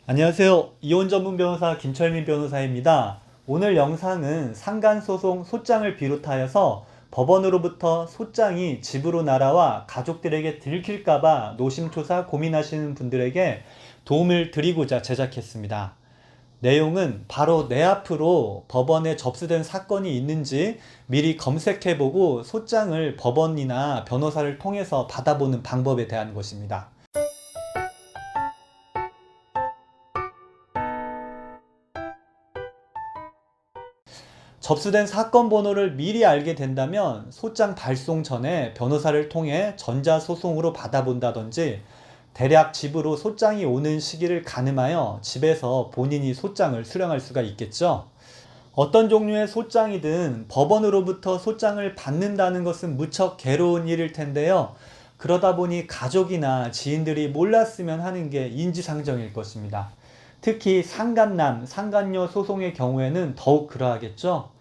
안녕하세요. 이혼 전문 변호사 김철민 변호사입니다. 오늘 영상은 상간소송 소장을 비롯하여서 법원으로부터 소장이 집으로 날아와 가족들에게 들킬까봐 노심초사 고민하시는 분들에게 도움을 드리고자 제작했습니다. 내용은 바로 내 앞으로 법원에 접수된 사건이 있는지 미리 검색해보고 소장을 법원이나 변호사를 통해서 받아보는 방법에 대한 것입니다. 접수된 사건 번호를 미리 알게 된다면 소장 발송 전에 변호사를 통해 전자소송으로 받아본다든지 대략 집으로 소장이 오는 시기를 가늠하여 집에서 본인이 소장을 수령할 수가 있겠죠. 어떤 종류의 소장이든 법원으로부터 소장을 받는다는 것은 무척 괴로운 일일 텐데요. 그러다 보니 가족이나 지인들이 몰랐으면 하는 게 인지상정일 것입니다. 특히 상간남, 상간녀 소송의 경우에는 더욱 그러하겠죠.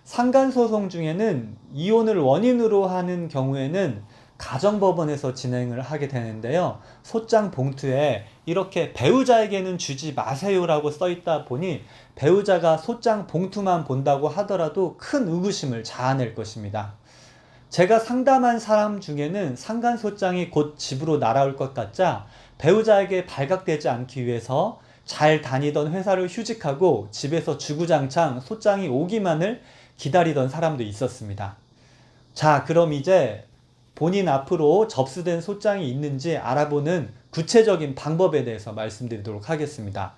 상간소송 중에는 이혼을 원인으로 하는 경우에는 가정법원에서 진행을 하게 되는데요. 소장 봉투에 이렇게 배우자에게는 주지 마세요라고 써 있다 보니 배우자가 소장 봉투만 본다고 하더라도 큰 의구심을 자아낼 것입니다. 제가 상담한 사람 중에는 상간소장이 곧 집으로 날아올 것 같자 배우자에게 발각되지 않기 위해서 잘 다니던 회사를 휴직하고 집에서 주구장창 소장이 오기만을 기다리던 사람도 있었습니다. 자, 그럼 이제 본인 앞으로 접수된 소장이 있는지 알아보는 구체적인 방법에 대해서 말씀드리도록 하겠습니다.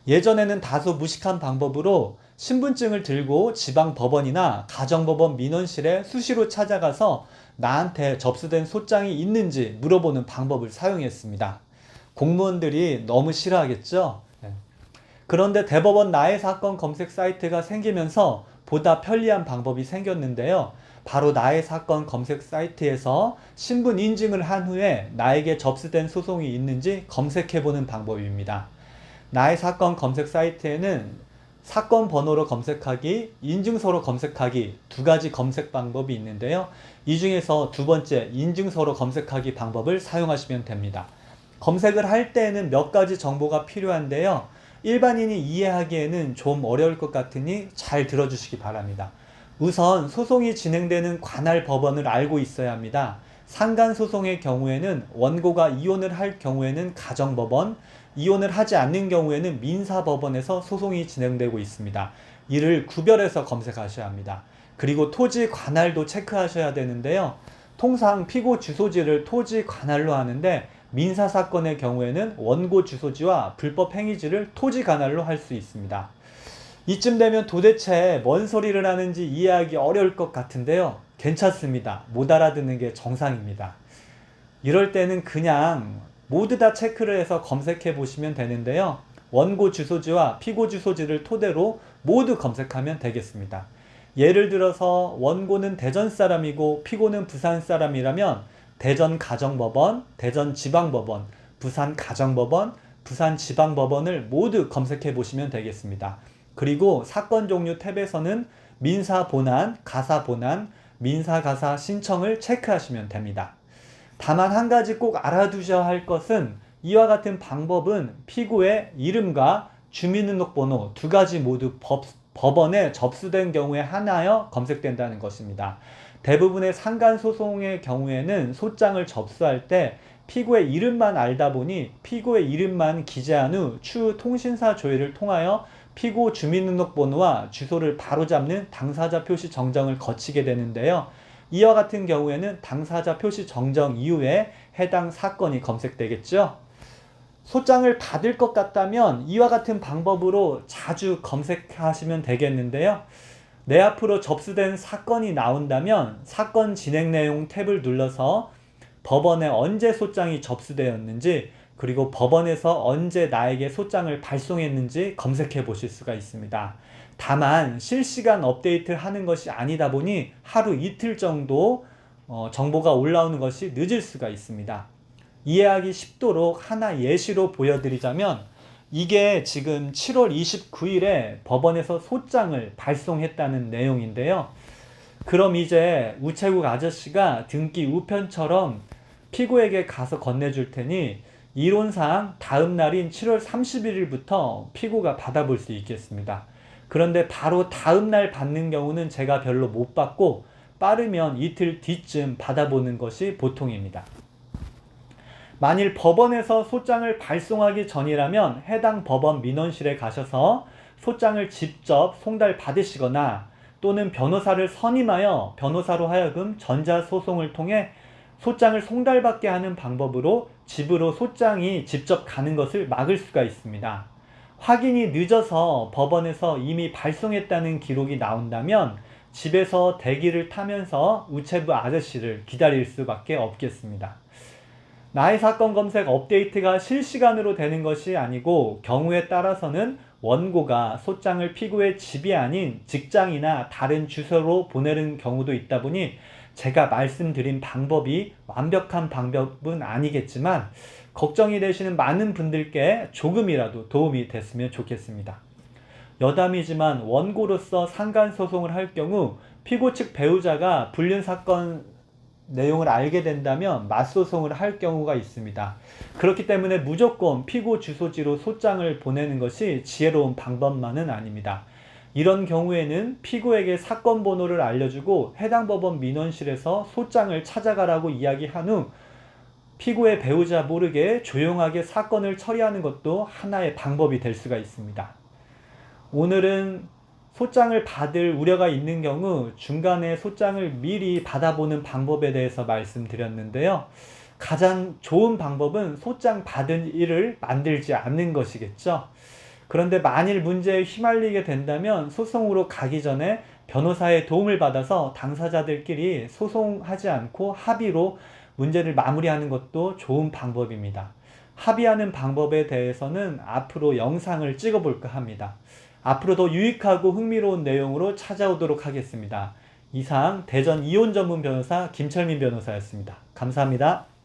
예전에는 다소 무식한 방법으로 신분증을 들고 지방법원이나 가정법원 민원실에 수시로 찾아가서 나한테 접수된 소장이 있는지 물어보는 방법을 사용했습니다. 공무원들이 너무 싫어하겠죠? 그런데 대법원 나의 사건 검색 사이트가 생기면서 보다 편리한 방법이 생겼는데요. 바로 나의 사건 검색 사이트에서 신분 인증을 한 후에 나에게 접수된 소송이 있는지 검색해보는 방법입니다. 나의 사건 검색 사이트에는 사건 번호로 검색하기, 인증서로 검색하기 두 가지 검색 방법이 있는데요. 이 중에서 두 번째 인증서로 검색하기 방법을 사용하시면 됩니다. 검색을 할 때에는 몇 가지 정보가 필요한데요. 일반인이 이해하기에는 좀 어려울 것 같으니 잘 들어주시기 바랍니다. 우선 소송이 진행되는 관할 법원을 알고 있어야 합니다. 상간소송의 경우에는 원고가 이혼을 할 경우에는 가정법원, 이혼을 하지 않는 경우에는 민사법원에서 소송이 진행되고 있습니다. 이를 구별해서 검색하셔야 합니다. 그리고 토지 관할도 체크하셔야 되는데요. 통상 피고 주소지를 토지 관할로 하는데 민사사건의 경우에는 원고 주소지와 불법 행위지를 토지 관할로 할 수 있습니다. 이쯤 되면 도대체 뭔 소리를 하는지 이해하기 어려울 것 같은데요. 괜찮습니다. 못 알아듣는 게 정상입니다. 이럴 때는 그냥 모두 다 체크를 해서 검색해 보시면 되는데요. 원고 주소지와 피고 주소지를 토대로 모두 검색하면 되겠습니다. 예를 들어서 원고는 대전 사람이고 피고는 부산 사람이라면 대전 가정법원, 대전 지방법원, 부산 가정법원, 부산 지방법원을 모두 검색해 보시면 되겠습니다. 그리고 사건 종류 탭에서는 민사 본안, 가사 본안, 민사 가사 신청을 체크하시면 됩니다. 다만 한 가지 꼭 알아두셔야 할 것은 이와 같은 방법은 피고의 이름과 주민등록번호 두 가지 모두 법원에 접수된 경우에 하나여 검색된다는 것입니다. 대부분의 상간소송의 경우에는 소장을 접수할 때 피고의 이름만 알다 보니 피고의 이름만 기재한 후 추후 통신사 조회를 통하여 피고 주민등록번호와 주소를 바로잡는 당사자 표시 정정을 거치게 되는데요. 이와 같은 경우에는 당사자 표시 정정 이후에 해당 사건이 검색되겠죠. 소장을 받을 것 같다면 이와 같은 방법으로 자주 검색하시면 되겠는데요. 내 앞으로 접수된 사건이 나온다면 사건 진행 내용 탭을 눌러서 법원에 언제 소장이 접수되었는지 그리고 법원에서 언제 나에게 소장을 발송했는지 검색해 보실 수가 있습니다. 다만 실시간 업데이트를 하는 것이 아니다 보니 하루 이틀 정도 정보가 올라오는 것이 늦을 수가 있습니다. 이해하기 쉽도록 하나 예시로 보여드리자면 이게 지금 7월 29일에 법원에서 소장을 발송했다는 내용인데요. 그럼 이제 우체국 아저씨가 등기 우편처럼 피고에게 가서 건네줄 테니 이론상 다음 날인 7월 31일부터 피고가 받아볼 수 있겠습니다. 그런데 바로 다음 날 받는 경우는 제가 별로 못 받고 빠르면 이틀 뒤쯤 받아보는 것이 보통입니다. 만일 법원에서 소장을 발송하기 전이라면 해당 법원 민원실에 가셔서 소장을 직접 송달 받으시거나 또는 변호사를 선임하여 변호사로 하여금 전자소송을 통해 소장을 송달받게 하는 방법으로 집으로 소장이 직접 가는 것을 막을 수가 있습니다. 확인이 늦어서 법원에서 이미 발송했다는 기록이 나온다면 집에서 대기를 타면서 우체부 아저씨를 기다릴 수밖에 없겠습니다. 나의 사건 검색 업데이트가 실시간으로 되는 것이 아니고 경우에 따라서는 원고가 소장을 피고의 집이 아닌 직장이나 다른 주소로 보내는 경우도 있다 보니 제가 말씀드린 방법이 완벽한 방법은 아니겠지만 걱정이 되시는 많은 분들께 조금이라도 도움이 됐으면 좋겠습니다. 여담이지만 원고로서 상간소송을 할 경우 피고 측 배우자가 불륜 사건 내용을 알게 된다면 맞소송을 할 경우가 있습니다. 그렇기 때문에 무조건 피고 주소지로 소장을 보내는 것이 지혜로운 방법만은 아닙니다. 이런 경우에는 피고에게 사건 번호를 알려주고 해당 법원 민원실에서 소장을 찾아가라고 이야기한 후 피고의 배우자 모르게 조용하게 사건을 처리하는 것도 하나의 방법이 될 수가 있습니다. 오늘은 소장을 받을 우려가 있는 경우 중간에 소장을 미리 받아보는 방법에 대해서 말씀드렸는데요. 가장 좋은 방법은 소장 받은 일을 만들지 않는 것이겠죠. 그런데 만일 문제에 휘말리게 된다면 소송으로 가기 전에 변호사의 도움을 받아서 당사자들끼리 소송하지 않고 합의로 문제를 마무리하는 것도 좋은 방법입니다. 합의하는 방법에 대해서는 앞으로 영상을 찍어볼까 합니다. 앞으로 더 유익하고 흥미로운 내용으로 찾아오도록 하겠습니다. 이상 대전 이혼 전문 변호사 김철민 변호사였습니다. 감사합니다.